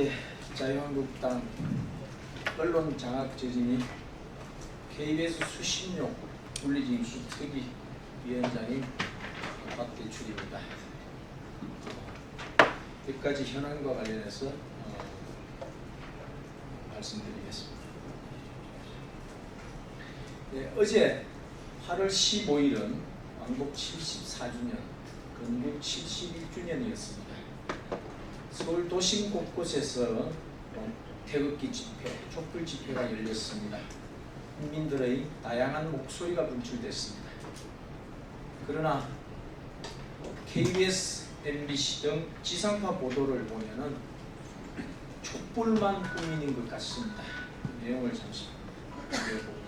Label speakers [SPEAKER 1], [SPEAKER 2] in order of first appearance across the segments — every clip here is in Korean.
[SPEAKER 1] 예, 자유한국당 언론장악저진이 KBS 수신료 물리징수 특위위원장인 박대출입니다. 여기까지 현황과 관련해서 말씀드리겠습니다. 예, 어제 8월 15일은 왕복 74주년, 건국 71주년이었습니다. 서울 도심 곳곳에서 태극기 집회, 촛불 집회가 열렸습니다. 국민들의 다양한 목소리가 분출됐습니다. 그러나 KBS, MBC 등 지상파 보도를 보면은 촛불만 국민인 것 같습니다. 그 내용을 잠시 보겠습니다.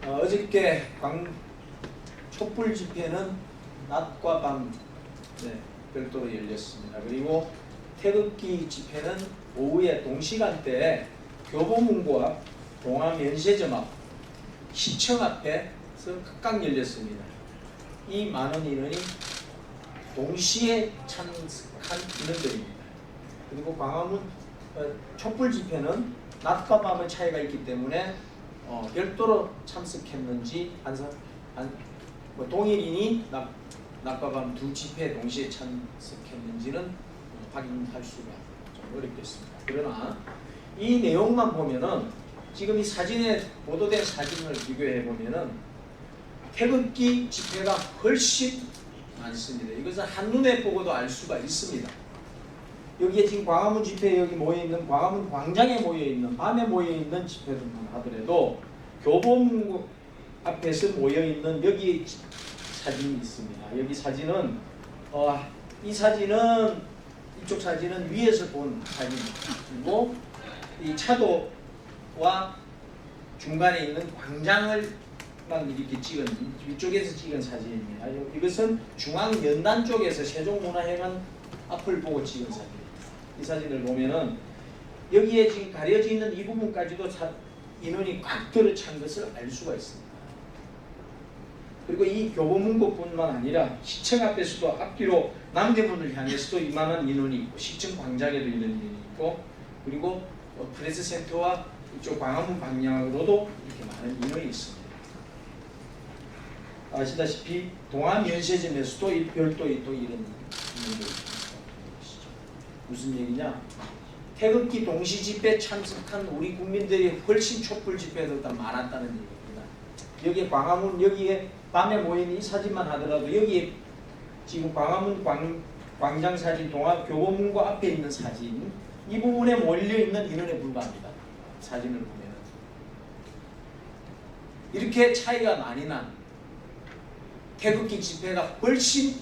[SPEAKER 1] 어저께 촛불 집회는 낮과 밤 별도로 열렸습니다. 그리고 태극기 집회는 오후에 동시간대에 교보문고 앞, 동아면세점 앞, 시청 앞에서 각각 열렸습니다. 이 많은 인원이 동시에 참석한 인원들입니다. 그리고 광화문 촛불 집회는 낮과 밤의 차이가 있기 때문에 별도로 참석했는지 동일인이 낮과 밤 두 집회에 동시에 참석했는지는 확인할 수가 좀 어렵겠습니다. 그러나 이 내용만 보면은 지금 이 사진에 보도된 사진을 비교해 보면은 태극기 집회가 훨씬 많습니다. 이것은 한눈에 보고도 알 수가 있습니다. 여기에 지금 광화문 집회에 여기 모여있는 광화문 광장에 모여있는 밤에 모여있는 집회들만 하더라도 교보문고 앞에서 모여있는 여기 사진이 있습니다. 여기 사진은 이 사진은 이쪽 사진은 위에서 본 사진입니다. 그리고 이 차도와 중간에 있는 광장을 막 이렇게 찍은 위쪽에서 찍은 사진입니다. 이것은 중앙연단 쪽에서 세종문화회관 앞을 보고 찍은 사진입니다. 이 사진을 보면은 여기에 지금 가려져 있는 이 부분까지도 인원이 꽉 들어찬 것을 알 수가 있습니다. 그리고 이 교보문고뿐만 아니라 시청 앞에서도 앞뒤로 남대문을 향해서도 이만한 인원이 있고 시청 광장에도 이런 인원이 있고 그리고 프레스센터와 이쪽 광화문 방향으로도 이렇게 많은 인원이 있습니다. 아시다시피 동아면세점에서도 별도의 또 이런 인원들이 있습니다. 무슨 얘기냐? 태극기 동시 집회 참석한 우리 국민들이 훨씬 촛불 집회보다 많았다는 얘기입니다. 여기에 광화문 여기에 밤에 모인 이 사진만 하더라도 여기에 지금 광화문 광장 사진 교보문고 앞에 있는 사진 이 부분에 몰려 있는 인원에 불과합니다. 사진을 보면 이렇게 차이가 많이 난 태극기 집회가 훨씬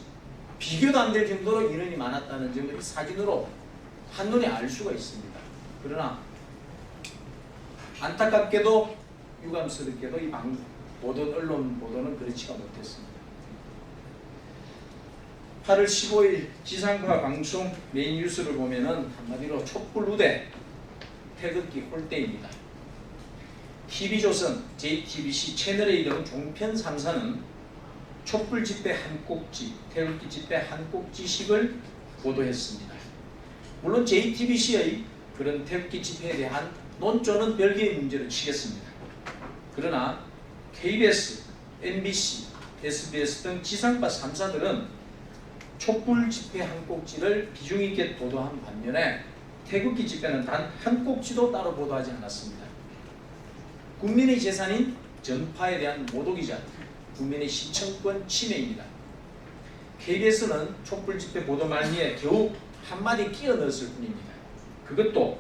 [SPEAKER 1] 비교도 안 될 정도로 인원이 많았다는 점을 이 사진으로 한눈에 알 수가 있습니다. 그러나 안타깝게도 유감스럽게도 이 언론 보도는 그렇지가 못했습니다. 8월 15일 지상파 방송 메인 뉴스를 보면은 한마디로 촛불 우대 태극기 홀대입니다. TV조선, JTBC, 채널A 등 종편 3사는 촛불 집회 한 꼭지, 태극기 집회 한 꼭지씩을 보도했습니다. 물론 JTBC의 그런 태극기 집회에 대한 논조는 별개의 문제로 치겠습니다. 그러나 KBS, MBC, SBS 등 지상파 3사들은 촛불 집회 한 꼭지를 비중 있게 보도한 반면에 태극기 집회는 단 한 꼭지도 따로 보도하지 않았습니다. 국민의 재산인 전파에 대한 모독이자 국민의 시청권 침해입니다. KBS는 촛불 집회 보도 말미에 겨우 한마디 끼어 넣었을 뿐입니다. 그것도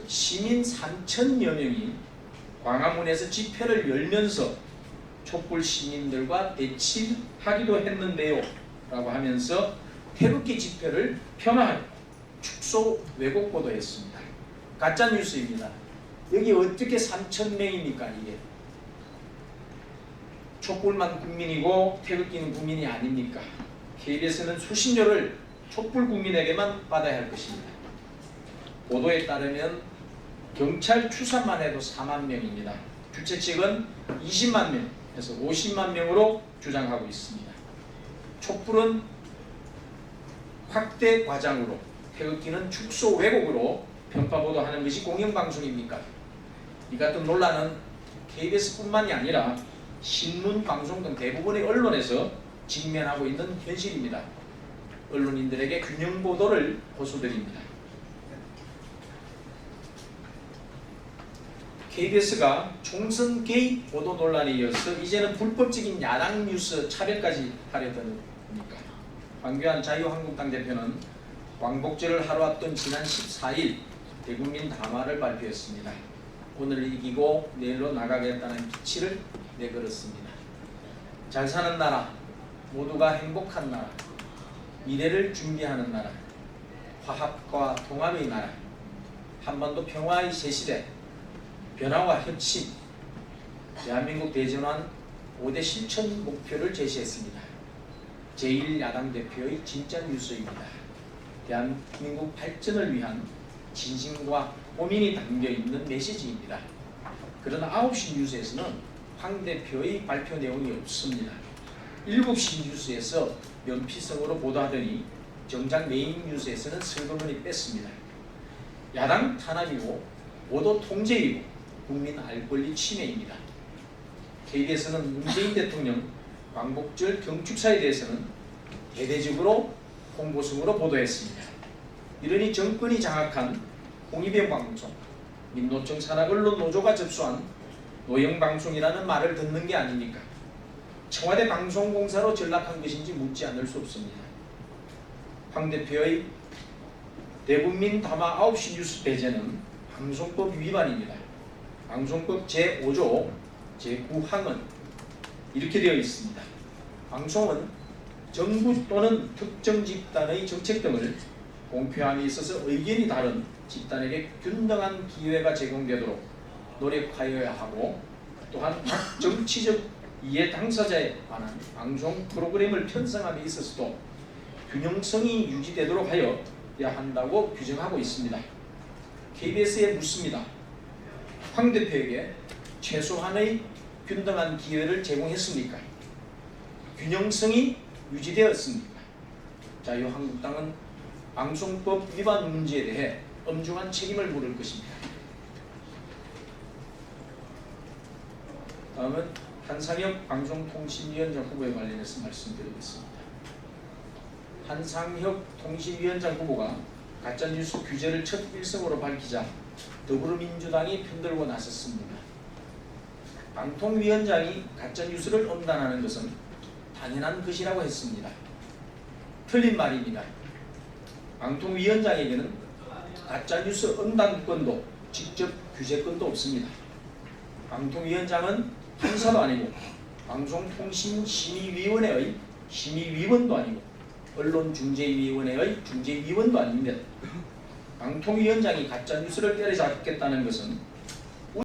[SPEAKER 1] 시민 3,000여 명이 광화문에서 집회를 열면서 촛불 시민들과 대치하기도 했는데요 라고 하면서 태극기 집회를 폄하하고 축소 왜곡 보도했습니다. 가짜뉴스입니다. 여기 어떻게 3,000명입니까? 이게 촛불만 국민이고 태극기는 국민이 아닙니까? KBS는 수신료를 촛불 국민에게만 받아야 할 것입니다. 보도에 따르면 경찰 추산만 해도 4만 명입니다. 주최 측은 20만 명에서 50만 명으로 주장하고 있습니다. 촛불은 확대 과장으로 태극기는 축소 왜곡으로 편파 보도하는 것이 공영방송입니까? 이 같은 논란은 KBS뿐만이 아니라 신문, 방송 등 대부분의 언론에서 직면하고 있는 현실입니다. 언론인들에게 균형 보도를 호소드립니다. KBS가 총선 개입 보도 논란에 이어서 이제는 불법적인 야당 뉴스 차별까지 하려던 겁니까? 황교안 자유한국당 대표는 광복절을 하루 앞둔 지난 14일 대국민 담화를 발표했습니다. 오늘 이기고 내일로 나가겠다는 기치를 내걸었습니다. 잘 사는 나라, 모두가 행복한 나라, 미래를 준비하는 나라, 화합과 통합의 나라, 한반도 평화의 새시대, 변화와 혁신, 대한민국 대전환 5대 실천 목표를 제시했습니다. 제1야당 대표의 진짜 뉴스입니다. 대한민국 발전을 위한 진심과 고민이 담겨있는 메시지입니다. 그러나 9시 뉴스에서는 황 대표의 발표 내용이 없습니다. 7시 뉴스에서 면피성으로 보도하더니 정작 메인 뉴스에서는 슬그머니 뺐습니다. 야당 탄압이고 보도 통제이고 국민 알 권리 침해입니다. KBS는 문재인 대통령 광복절 경축사에 대해서는 대대적으로 홍보성으로 보도했습니다. 이러니 정권이 장악한 홍위병 방송, 민노총 산하언론 노조가 접수한 노영방송이라는 말을 듣는 게 아닙니까? 청와대 방송공사로 전락한 것인지 묻지 않을 수 없습니다. 황 대표의 대국민 담화 9시 뉴스 배제는 방송법 위반입니다. 방송법 제5조 제9항은 이렇게 되어 있습니다. 방송은 정부 또는 특정 집단의 정책 등을 공표함에 있어서 의견이 다른 집단에게 균등한 기회가 제공되도록 노력하여야 하고, 또한 각 정치적 이해 당사자에 관한 방송 프로그램을 편성함에 있어서도 균형성이 유지되도록 하여야 한다고 규정하고 있습니다. KBS에 묻습니다. 황 대표에게 최소한의 균등한 기회를 제공했습니까? 균형성이 유지되었습니까? 자유한국당은 방송법 위반 문제에 대해 엄중한 책임을 물을 것입니다. 다음은 한상혁 방송통신위원장 후보에 관련해서 말씀드리겠습니다. 한상혁 통신위원장 후보가 가짜뉴스 규제를 첫 일성으로 밝히자 더불어민주당이 편들고 나섰습니다. 방통위원장이 가짜뉴스를 엄단하는 것은 당연한 것이라고 했습니다. 틀린 말입니다. 방통위원장에게는 가짜뉴스 엄단권도 직접 규제권도 없습니다. 방통위원장은 판사도 아니고 방송통신심의위원회의 심의위원도 아니고 언론중재위원회의 중재위원도 아닙니다. 방통위원장이 가짜뉴스를 때려잡겠다는 것은